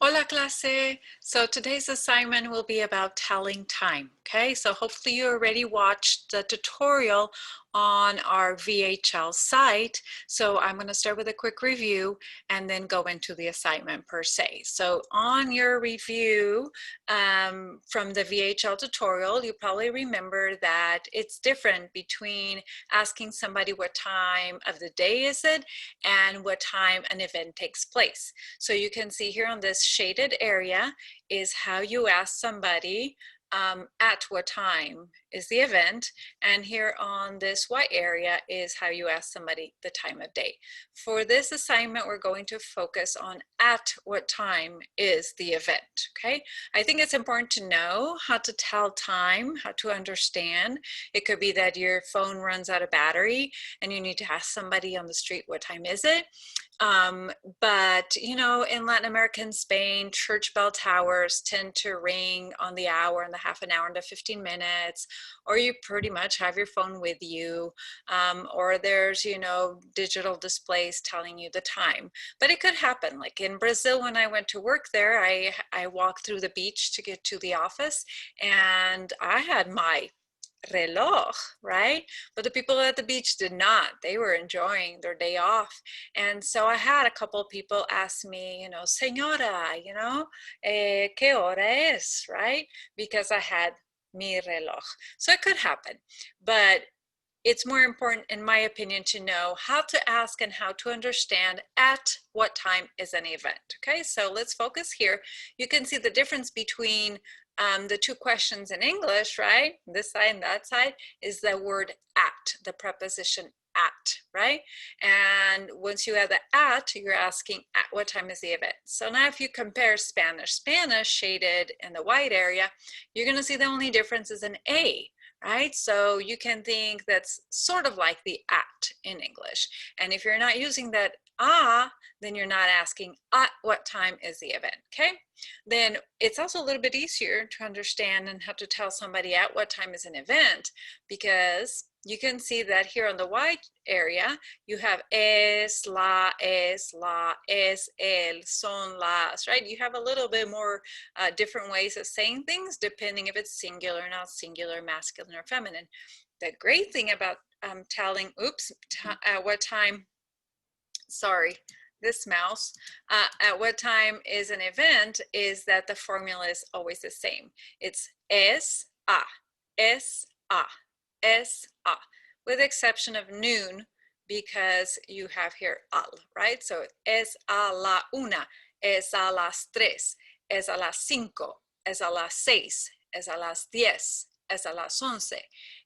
Hola clase. So today's assignment will be about telling time, okay? So hopefully you already watched the tutorial on our VHL site. So I'm going to start with a quick review and then go into the assignment per se. So on your review from the VHL tutorial, you probably remember that it's different between asking somebody what time of the day is it and what time an event takes place. So you can see here on this shaded area is how you ask somebody at what time is the event, and here on this white area is how you ask somebody the time of day. For this assignment, we're going to focus on at what time is the event, okay? I think it's important to know how to tell time, how to understand. It could be that your phone runs out of battery and you need to ask somebody on the street what time is it. But you know, in Latin America and Spain, church bell towers tend to ring on the hour and the half an hour and the 15 minutes, or you pretty much have your phone with you, or there's, you know, digital displays telling you the time. But it could happen. Like in Brazil, when I went to work there, I walked through the beach to get to the office, and I had my reloj, right? But the people at the beach did not. They were enjoying their day off. And so I had a couple of people ask me, you know, Señora, you know, ¿qué hora es, right? Because I had mi reloj. So it could happen. But it's more important, in my opinion, to know how to ask and how to understand at what time is an event. Okay, so let's focus here. You can see the difference between the two questions in English, right? This side and that side is the word at, the preposition at, right? And once you have the at, you're asking at what time is the event. So now if you compare Spanish, shaded in the white area, you're going to see the only difference is an A, right? So you can think that's sort of like the at in English. And if you're not using that then you're not asking at what time is the event, okay? Then it's also a little bit easier to understand and how to tell somebody at what time is an event, because you can see that here on the white area, you have es, la, es, el, son, las, right? You have a little bit more different ways of saying things depending if it's singular, not singular, masculine, or feminine. The great thing about telling, at what time, sorry, this mouse, at what time is an event is that the formula is always the same. It's es, a, es, a, es, a, with the exception of noon, because you have here al, right? So es a la una, es a las tres, es a las cinco, es a las seis, es a las 10, es a las 11,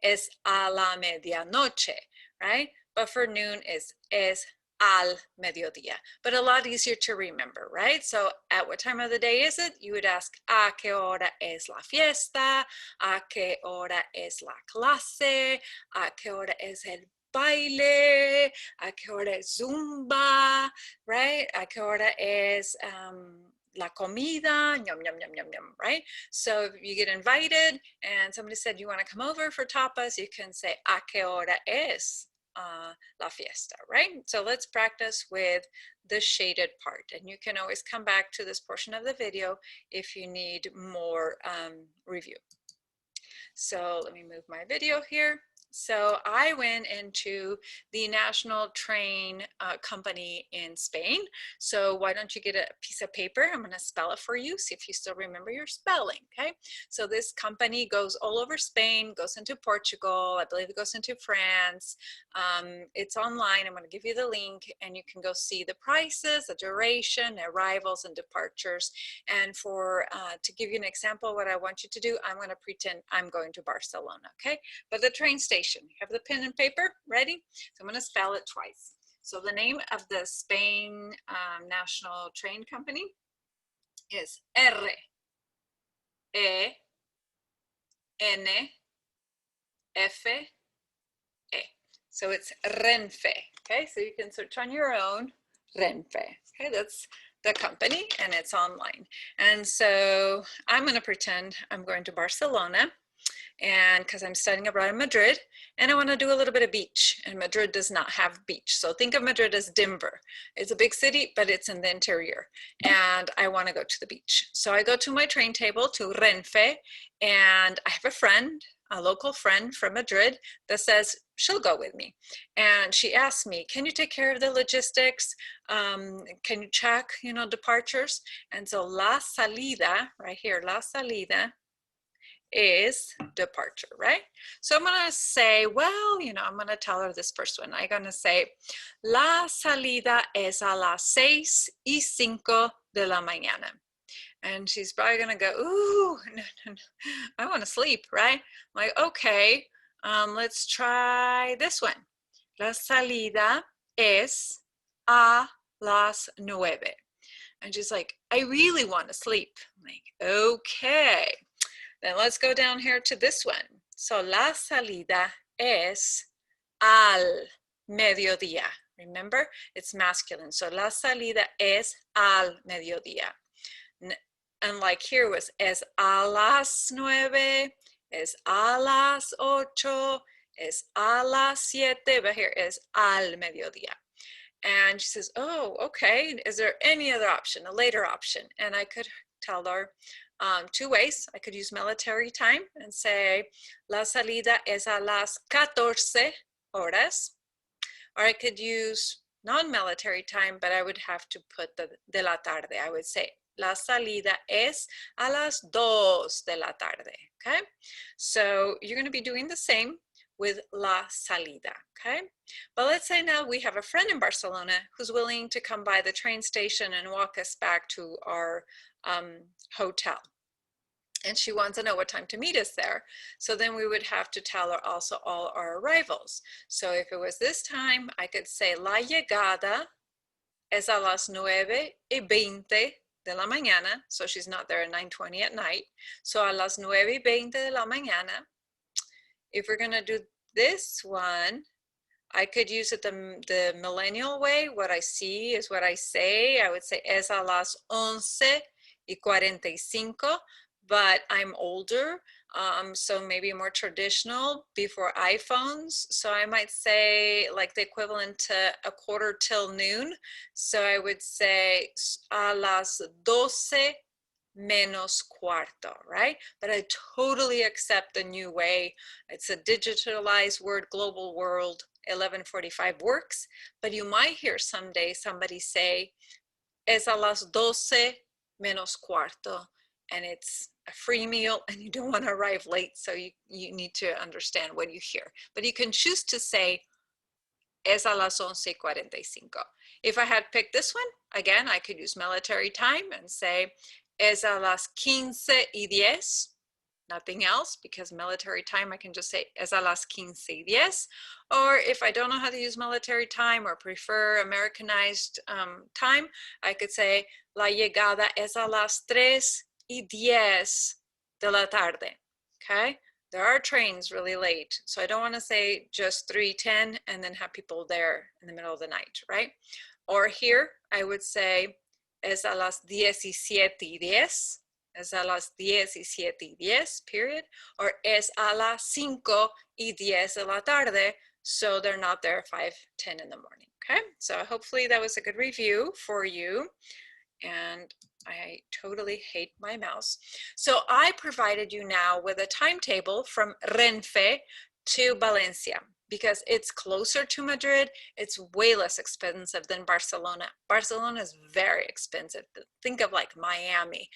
es a la medianoche, right? But for noon is es al mediodía, but a lot easier to remember, right? So at what time of the day is it? You would ask, ¿a qué hora es la fiesta? ¿A qué hora es la clase? ¿A qué hora es el baile? ¿A qué hora es zumba? Right? ¿A qué hora es la comida? Yum, yum, yum, yum, yum, right? So if you get invited and somebody said you want to come over for tapas, you can say, ¿a qué hora es la fiesta, right? So let's practice with the shaded part, and you can always come back to this portion of the video if you need more review. So let me move my video here. So I went into the National Train Company in Spain. So why don't you get a piece of paper? I'm going to spell it for you, see if you still remember your spelling, okay? So this company goes all over Spain, goes into Portugal, I believe it goes into France. It's online. I'm going to give you the link, and you can go see the prices, the duration, arrivals, and departures. And for to give you an example, what I want you to do, I'm going to pretend I'm going to Barcelona, okay? But the train station, you have the pen and paper ready? So I'm going to spell it twice. So the name of the Spain National Train Company is R, E, N, F, E. So it's Renfe, okay? So you can search on your own, Renfe, okay? That's the company, and it's online. And so I'm going to pretend I'm going to Barcelona. and because I'm studying abroad in Madrid, and I want to do a little bit of beach, and Madrid does not have beach. So think of Madrid as Denver. It's a big city, but it's in the interior, and I want to go to the beach. So I go to my train table to Renfe, and I have a friend, a local friend from Madrid, that says she'll go with me. And she asked me, can you take care of the logistics? Can you check, departures? And so la salida, right here, la salida is departure, right? So I'm gonna say, well, I'm gonna tell her this first one. I'm gonna say, la salida es a las 6:05 de la mañana. And she's probably gonna go, ooh, no, no, no. I wanna sleep, right? I'm like, okay, let's try this one. La salida es a las 9. And she's like, I really want to sleep. I'm like, okay. Then let's go down here to this one. So la salida es al mediodía. Remember, it's masculine. So la salida es al mediodía. And like here was es a las 9, es a las 8, es a las 7, but here is al mediodía. And she says, oh, okay, is there any other option, a later option? And I could tell her two ways. I could use military time and say, la salida es a las 14 horas. Or I could use non-military time, but I would have to put the de la tarde. I would say, la salida es a las 2 de la tarde, okay? So you're gonna be doing the same with la salida, okay? But let's say now we have a friend in Barcelona who's willing to come by the train station and walk us back to our hotel. And she wants to know what time to meet us there. So then we would have to tell her also all our arrivals. So if it was this time, I could say la llegada es a las 9:20 de la mañana. So she's not there at 9:20 at night. So a las 9:20 de la mañana. If we're gonna do this one, I could use it the millennial way. What I see is what I say. I would say es a las 11:45, but I'm older, so maybe more traditional before iPhones. So I might say like the equivalent to a quarter till noon. So I would say a las 12 menos cuarto, right? But I totally accept the new way. It's a digitalized word, global world, 11:45 works, but you might hear someday somebody say, es a las 12 menos cuarto, and it's a free meal and you don't want to arrive late, so you need to understand what you hear. But you can choose to say, es a las 11:45. If I had picked this one, again, I could use military time and say, es a las 15:10. Nothing else, because military time, I can just say es a las 15:10. Or if I don't know how to use military time or prefer Americanized time, I could say la llegada es a las 3:10 de la tarde, okay? There are trains really late, so I don't want to say just 3:10 and then have people there in the middle of the night, right? Or here, I would say es a las 17:10, es a las 17:10, period, or es a las 5:10 de la tarde, so they're not there 5:10 in the morning, okay? So hopefully that was a good review for you, and I totally hate my mouse. So I provided you now with a timetable from Renfe to Valencia, because it's closer to Madrid. It's way less expensive than Barcelona. Barcelona is very expensive. Think of like Miami.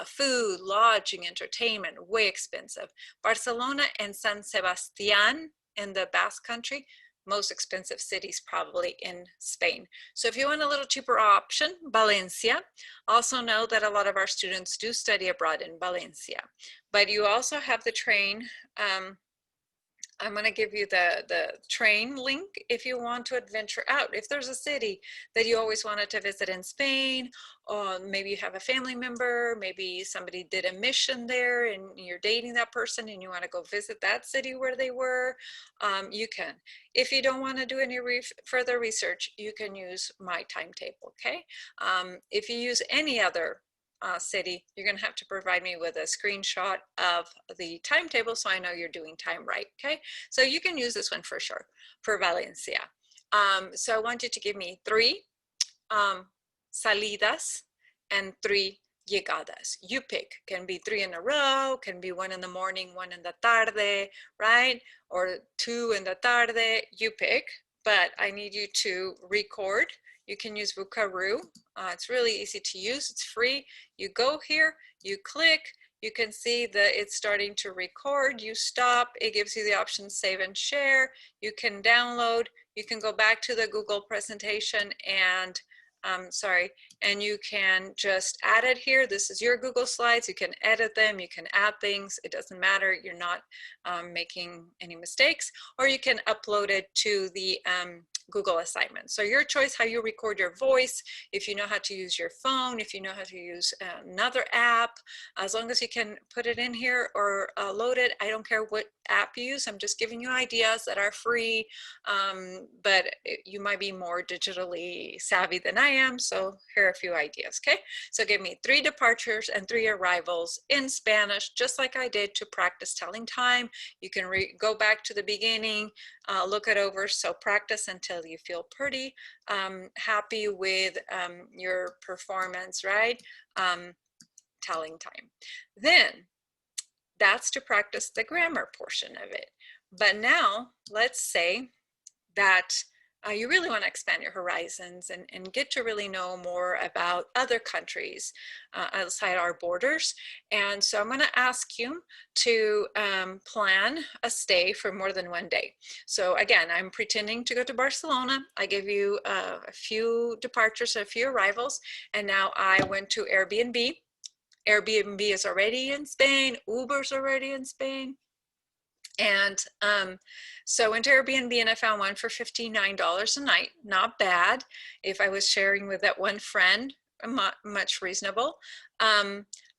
Food, lodging, entertainment, way expensive. Barcelona and San Sebastián in the Basque Country, most expensive cities probably in Spain. So if you want a little cheaper option, Valencia. Also know that a lot of our students do study abroad in Valencia, but you also have the train. I'm going to give you the train link if you want to adventure out. If there's a city that you always wanted to visit in Spain, or maybe you have a family member, maybe somebody did a mission there and you're dating that person and you want to go visit that city where they were, you can. If you don't want to do any further research, you can use my timetable, okay? If you use any other city, you're going to have to provide me with a screenshot of the timetable so I know you're doing time right, okay? So you can use this one for sure for Valencia. So I want you to give me 3 salidas and 3 llegadas. You pick, can be 3 in a row, can be 1 in the morning, 1 in the tarde, right? Or 2 in the tarde, you pick, but I need you to record. You can use Vukaroo. It's really easy to use, it's free. You go here, you click, you can see that it's starting to record, you stop, it gives you the option save and share, you can download, you can go back to the Google presentation and and you can just add it here. This is your Google Slides. You can edit them, you can add things. It doesn't matter. You're not making any mistakes, or you can upload it to the Google assignment. So your choice how you record your voice, if you know how to use your phone, if you know how to use another app, as long as you can put it in here or load it. I don't care what app you use. I'm just giving you ideas that are free, but you might be more digitally savvy than I am. So here are a few ideas, okay? So give me 3 departures and 3 arrivals in Spanish, just like I did to practice telling time. You can go back to the beginning, look it over, so practice until you feel pretty happy with your performance, right? Telling time. Then that's to practice the grammar portion of it. But now let's say that you really want to expand your horizons and get to really know more about other countries outside our borders. And so I'm going to ask you to plan a stay for more than 1 day. So again, I'm pretending to go to Barcelona. I gave you a few departures, a few arrivals, and now I went to Airbnb. Airbnb is already in Spain, Uber's already in Spain. And so I went to Airbnb and I found one for $59 a night. Not bad. If I was sharing with that one friend, much reasonable.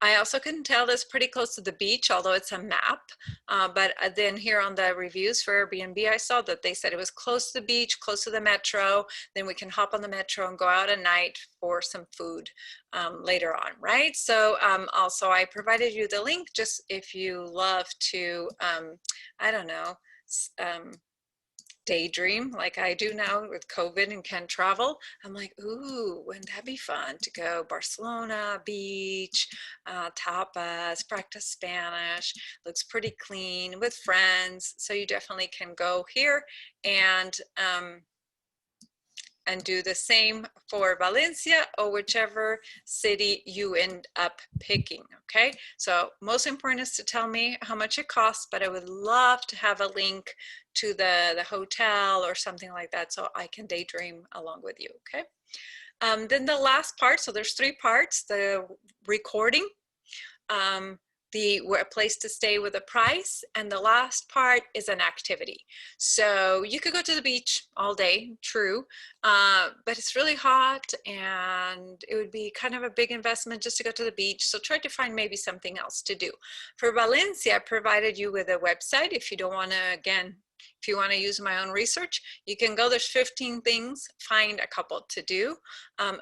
I also can tell that's pretty close to the beach, although it's a map. But then here on the reviews for Airbnb, I saw that they said it was close to the beach, close to the metro. Then we can hop on the metro and go out at night for some food later on, right? So also I provided you the link just if you love to, I don't know, daydream like I do now with COVID and can't travel. I'm like, ooh, wouldn't that be fun to go Barcelona, beach, tapas, practice Spanish, looks pretty clean with friends. So you definitely can go here and do the same for Valencia or whichever city you end up picking, okay? So most important is to tell me how much it costs, but I would love to have a link to the hotel or something like that so I can daydream along with you, okay? Then the last part, so there's 3 parts, the recording, the place to stay with a price, and the last part is an activity. So you could go to the beach all day, true, but it's really hot and it would be kind of a big investment just to go to the beach. So try to find maybe something else to do. For Valencia, I provided you with a website. If you don't want to, again, if you want to use my own research, you can go, there's 15 things, find a couple to do.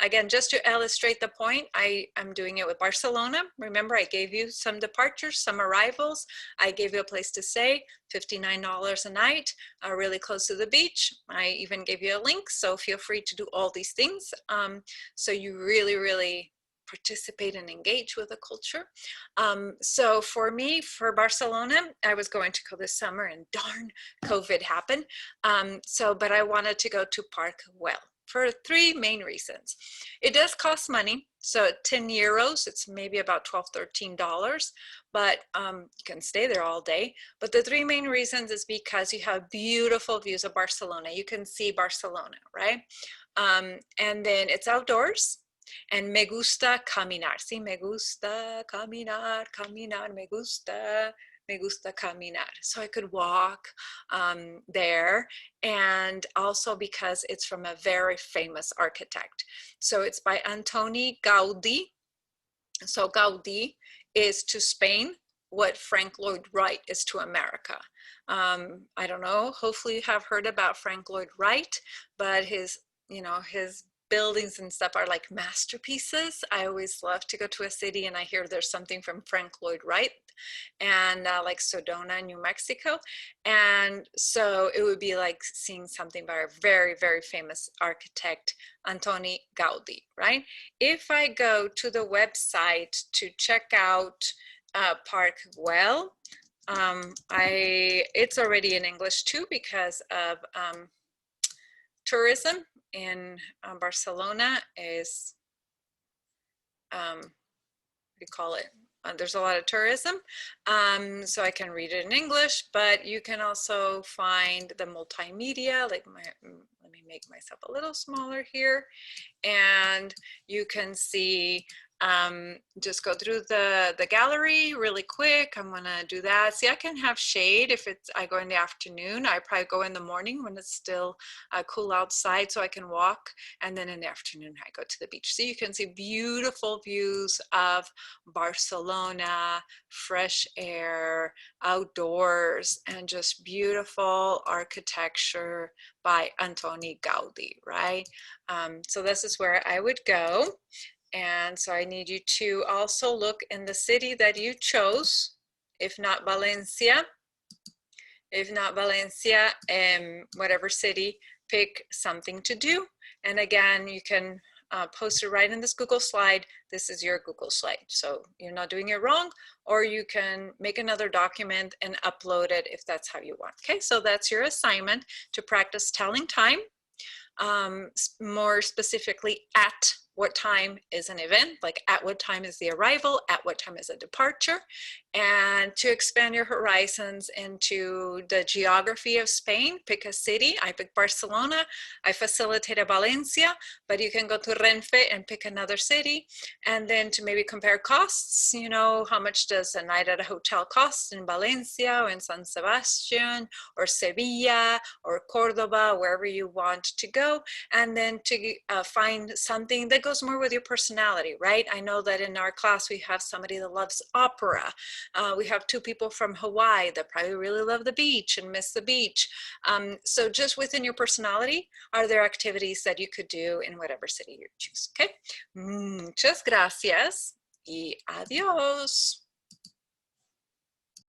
Again, just to illustrate the point, I'm doing it with Barcelona. Remember, I gave you some departures, some arrivals. I gave you a place to stay, $59 a night, really close to the beach. I even gave you a link, so feel free to do all these things. So you really participate and engage with the culture. So for me, for Barcelona, I was going to go this summer and darn, COVID happened. But I wanted to go to Park Güell for 3 main reasons. It does cost money. So 10 euros, it's maybe about $12, $13, but you can stay there all day. But the 3 main reasons is because you have beautiful views of Barcelona. You can see Barcelona, right? And then it's outdoors. And me gusta caminar. Sí, me gusta caminar, caminar, me gusta caminar. So I could walk there, and also because it's from a very famous architect. So it's by Antoni Gaudí. So Gaudí is to Spain what Frank Lloyd Wright is to America. I don't know, hopefully you have heard about Frank Lloyd Wright, but his buildings and stuff are like masterpieces. I always love to go to a city and I hear there's something from Frank Lloyd Wright and like Sedona, New Mexico. And so it would be like seeing something by a very, very famous architect, Antoni Gaudi, right? If I go to the website to check out Park Güell, it's already in English too because of tourism in Barcelona is, what do you call it? There's a lot of tourism, so I can read it in English, but you can also find the multimedia, like let me make myself a little smaller here, and you can see, just go through the gallery really quick. I'm gonna do that. See, I can have shade if I go in the afternoon. I probably go in the morning when it's still cool outside so I can walk, and then in the afternoon I go to the beach. So you can see beautiful views of Barcelona, fresh air, outdoors, and just beautiful architecture by Antoni Gaudi, right? So this is where I would go. And so I need you to also look in the city that you chose, if not Valencia, whatever city, pick something to do. And again, you can post it right in this Google slide. This is your Google slide. So you're not doing it wrong, or you can make another document and upload it if that's how you want. Okay, so that's your assignment to practice telling time. More specifically, at what time is an event, like at what time is the arrival, at what time is a departure, and to expand your horizons into the geography of Spain, pick a city. I picked Barcelona. I facilitated Valencia, but you can go to Renfe and pick another city. And then to maybe compare costs, you know, how much does a night at a hotel cost in Valencia or in San Sebastian or Sevilla or Cordoba, wherever you want to go, and then to find something that goes more with your personality, right? I know that in our class we have somebody that loves opera. We have two people from Hawaii that probably really love the beach and miss the beach. So just within your personality, are there activities that you could do in whatever city you choose, okay? Muchas gracias y adiós.